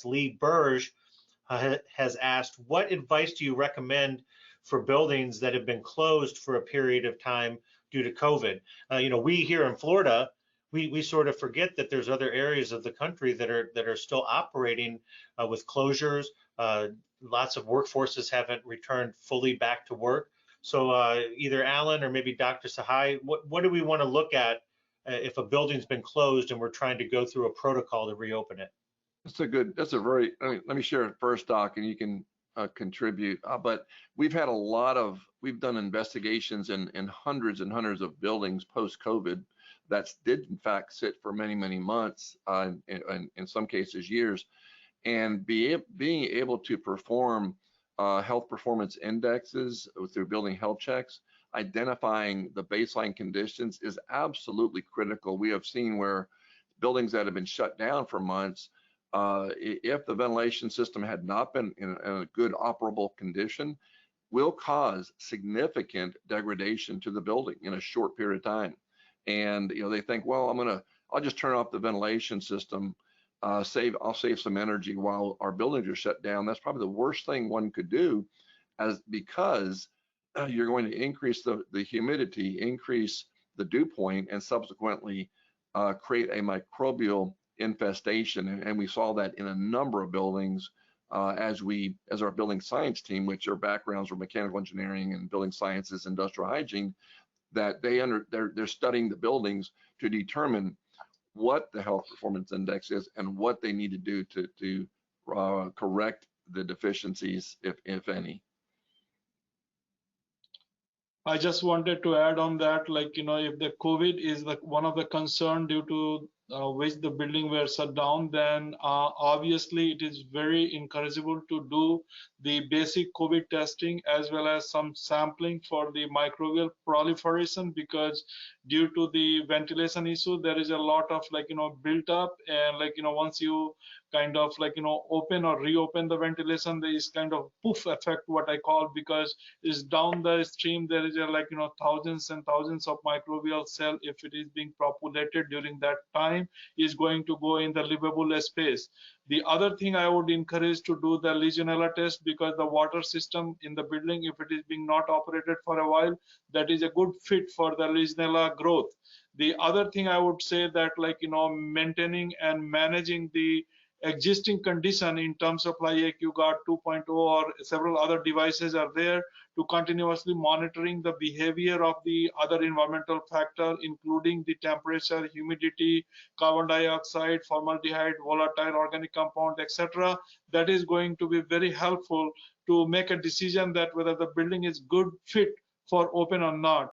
Lee Burge has asked, what advice do you recommend for buildings that have been closed for a period of time due to COVID? We here in Florida, we sort of forget that there's other areas of the country that are still operating with closures. Lots of workforces haven't returned fully back to work. So either Alan or maybe Dr. Sahay, what do we want to look at if a building's been closed and we're trying to go through a protocol to reopen it? That's a very, let me share it first, Doc, and you can contribute. But we've done investigations in hundreds and hundreds of buildings post-COVID that did in fact sit for many, many months, and in some cases years, and being able to perform health performance indexes through building health checks, identifying the baseline conditions is absolutely critical. We have seen where buildings that have been shut down for months, if the ventilation system had not been in a good operable condition, will cause significant degradation to the building in a short period of time. And they think, well, I'll just turn off the ventilation system, I'll save some energy while our buildings are shut down. That's probably the worst thing one could do, because you're going to increase the humidity, increase the dew point, and subsequently create a microbial infestation. And we saw that in a number of buildings as our building science team, which their backgrounds were mechanical engineering and building sciences, industrial hygiene, that they're studying the buildings to determine what the health performance index is and what they need to do to correct the deficiencies, if any. I just wanted to add on that, if the COVID is one of the concern due to which the building were shut down, then obviously it is very encourageable to do the basic COVID testing as well as some sampling for the microbial proliferation, because due to the ventilation issue, there is a lot of built up, and once you kind of open or reopen the ventilation, there is kind of poof effect, what I call, because it's down the stream there is thousands and thousands of microbial cell. If it is being populated during that time, is going to go in the livable space. The other thing I would encourage to do the Legionella test, because the water system in the building, if it is being not operated for a while, that is a good fit for the Legionella growth. The other thing I would say that maintaining and managing the existing condition in terms of CIEQ 2.0 or several other devices are there to continuously monitoring the behavior of the other environmental factor, including the temperature, humidity, carbon dioxide, formaldehyde, volatile organic compound, etc. That is going to be very helpful to make a decision that whether the building is good fit for open or not.